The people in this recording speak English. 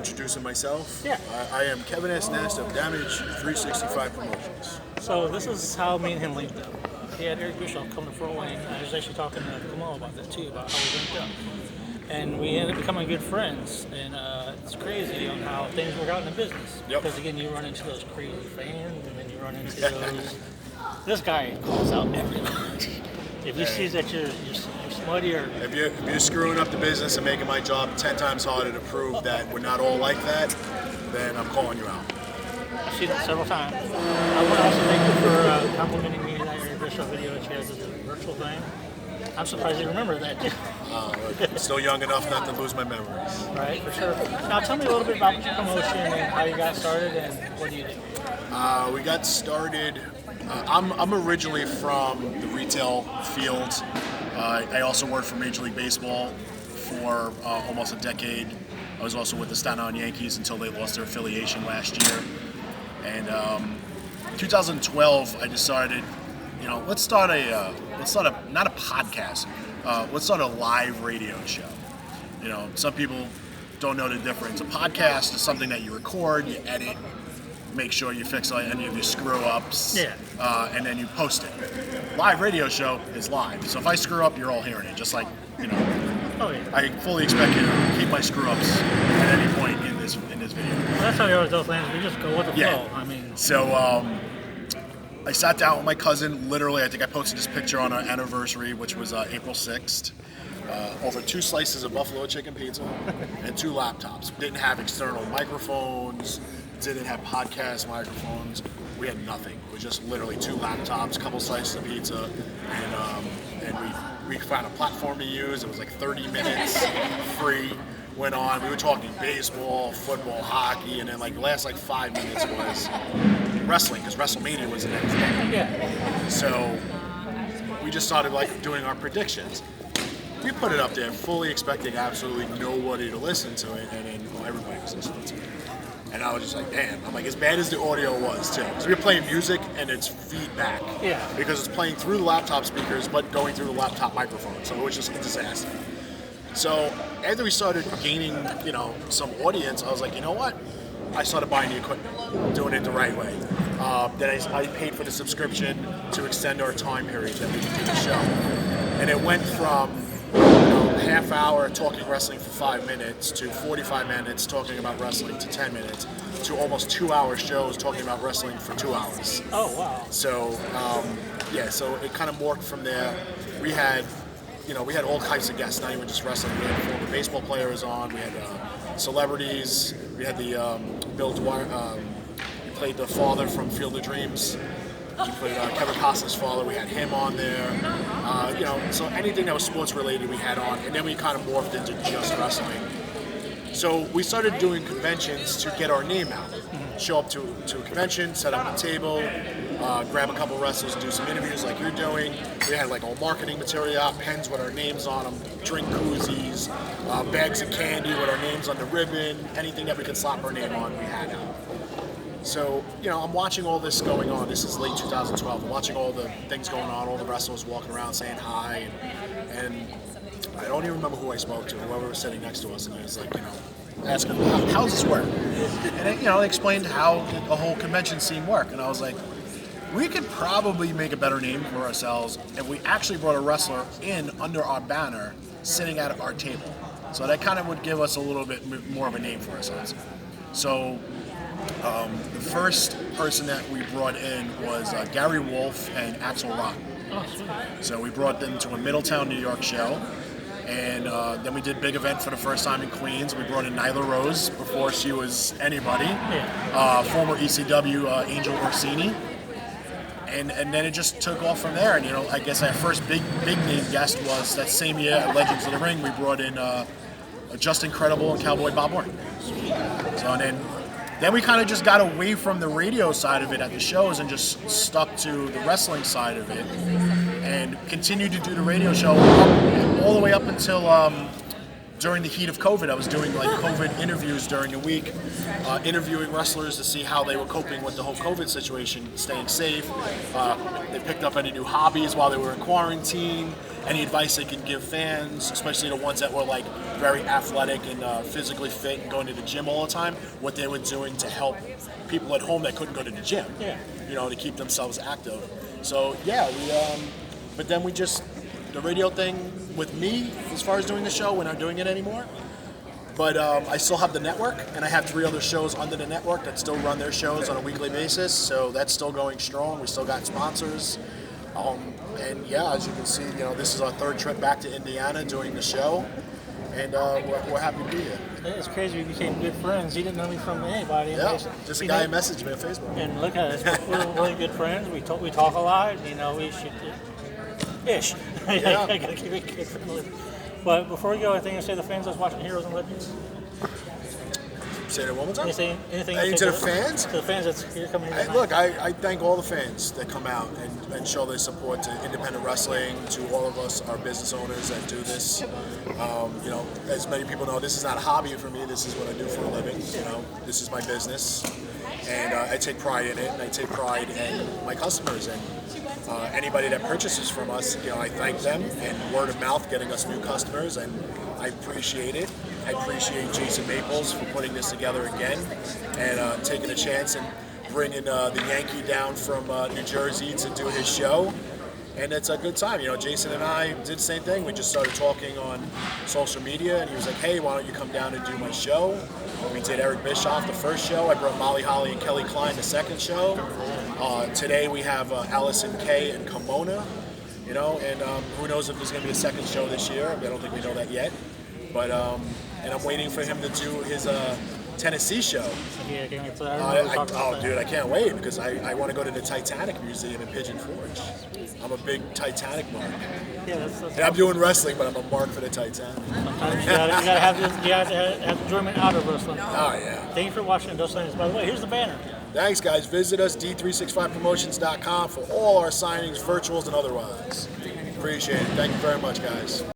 introducing myself. Yeah. I am Kevin S. Nasta of Damage 365 Promotions. So this is how me and him linked up. He had Eric Bischoff coming for a wing. I was actually talking to Kamal about that too, about how we linked up. And we ended up becoming good friends. And it's crazy on how things work out in the business. Yep. Because again, you run into those crazy fans, and then you run into those. This guy calls out everybody. If he sees that you're smutty or If you're screwing up the business and making my job 10 times harder to prove that we're not all like that, then I'm calling you out. I've seen it several times. I want to also thank you for complimenting me in that Eric Bischoff video that you had with the virtual thing. I'm surprised you remember that too. I'm still young enough not to lose my memories. Right, for sure. Now tell me a little bit about your promotion and how you got started and what do you do? We got started. I'm originally from the retail field. I also worked for Major League Baseball for almost a decade. I was also with the Staten Island Yankees until they lost their affiliation last year. And 2012, I decided, let's start not a podcast. Let's start a live radio show. Some people don't know the difference. A podcast is something that you record, you edit, make sure you fix any of your screw-ups, and then you post it. Live radio show is live, so if I screw up, you're all hearing it, just like, Oh, yeah. I fully expect you to keep my screw-ups at any point in this video. Well, that's how we always do things. We just go with the flow. I mean, So I sat down with my cousin, literally, I think I posted this picture on our anniversary, which was April 6th. Over 2 slices of buffalo chicken pizza and 2 laptops. Didn't have external microphones, didn't have podcast microphones. We had nothing. It was just literally 2 laptops, a couple slices of pizza, and we found a platform to use. It was like 30 minutes free. Went on. We were talking baseball, football, hockey, and then the last 5 minutes was wrestling because WrestleMania was the next day. yeah. So we just started doing our predictions. We put it up there, fully expecting absolutely nobody to listen to it, and then everybody was listening to it. And I was just like, damn. I'm like, as bad as the audio was, too. So we were playing music, and it's feedback. Yeah. Because it's playing through the laptop speakers, but going through the laptop microphone. So it was just a disaster. So after we started gaining, some audience, I was like, you know what? I started buying the equipment, doing it the right way. Then I paid for the subscription to extend our time period that we could do the show. And it went from a half hour talking wrestling for 5 minutes to 45 minutes talking about wrestling to 10 minutes to almost 2-hour shows talking about wrestling for 2 hours. Oh, wow. So, so it kind of morphed from there. We had all types of guests, not even just wrestling. We had former baseball players on. We had celebrities. We had the Bill Dwyer. He played the father from Field of Dreams. He played Kevin Costner's father. We had him on there. So anything that was sports related we had on. And then we kind of morphed into just wrestling. So we started doing conventions to get our name out. Show up to a convention, set up a table, grab a couple wrestlers, do some interviews like you're doing. We had all marketing material out, pens with our names on them, drink koozies, bags of candy with our names on the ribbon, anything that we could slap our name on, we had out. So, I'm watching all this going on. This is late 2012. I'm watching all the things going on, all the wrestlers walking around saying hi, and I don't even remember who I spoke to, whoever was sitting next to us, and it was asking, how does this work? And they explained how the whole convention scene worked, and I was like, we could probably make a better name for ourselves if we actually brought a wrestler in under our banner, sitting at our table. So that kind of would give us a little bit more of a name for ourselves. So the first person that we brought in was Gary Wolf and Axel Rock. Oh, sweet. So we brought them to a Middletown, New York show. And then we did a big event for the first time in Queens. We brought in Nyla Rose before she was anybody. Former ECW Angel Orsini. And then it just took off from there. And I guess our first big name guest was that same year at Legends of the Ring. We brought in Justin Credible and Cowboy Bob Orton. So and then we kind of just got away from the radio side of it at the shows and just stuck to the wrestling side of it, and continued to do the radio show all the way up until during the heat of COVID, I was doing like COVID interviews during the week, interviewing wrestlers to see how they were coping with the whole COVID situation, staying safe. They picked up any new hobbies while they were in quarantine, any advice they can give fans, especially the ones that were like very athletic and physically fit and going to the gym all the time, what they were doing to help people at home that couldn't go to the gym, to keep themselves active. So yeah, but then the radio thing with me, as far as doing the show, we're not doing it anymore. But I still have the network, and I have 3 other shows under the network that still run their shows on a weekly basis. So that's still going strong. We still got sponsors. And yeah, as you can see, this is our 3rd trip back to Indiana doing the show. And we're happy to be here. It's crazy. We became good friends. He didn't know me from anybody. Yeah, just a guy who messaged me on Facebook. And look at us. We're really good friends. We talk a lot. We should... Ish. Yeah. I gotta keep it kid friendly. But before we go, anything to say to the fans that's watching Heroes and Legends? Say that one more time. Anything to the fans? To the fans that's here coming in. Look, I thank all the fans that come out and show their support to independent wrestling, to all of us, our business owners that do this. As many people know, this is not a hobby for me. This is what I do for a living. This is my business. And I take pride in it, and I take pride in my customers. And anybody that purchases from us, I thank them, and word of mouth getting us new customers, and I appreciate it. I appreciate Jason Maples for putting this together again and taking a chance and bringing the Yankee down from New Jersey to do his show. And it's a good time. Jason and I did the same thing. We just started talking on social media, and he was like, hey, why don't you come down and do my show? We did Eric Bischoff the first show. I brought Molly Holly and Kelly Klein the second show. Today we have Allison Kay and Kimona, and who knows if there's going to be a second show this year. I don't think we know that yet. But and I'm waiting for him to do his Tennessee show. Yeah, I can't wait for that. Dude, I can't wait because I want to go to the Titanic Museum in Pigeon Forge. I'm a big Titanic mark. Yeah, that's and I'm doing wrestling, but I'm a mark for the Titanic. Sometimes you gotta have enjoyment out of wrestling. Oh yeah. Thank you for watching those things. By the way, here's the banner. Thanks, guys. Visit us, d365promotions.com, for all our signings, virtuals, and otherwise. Appreciate it. Thank you very much, guys.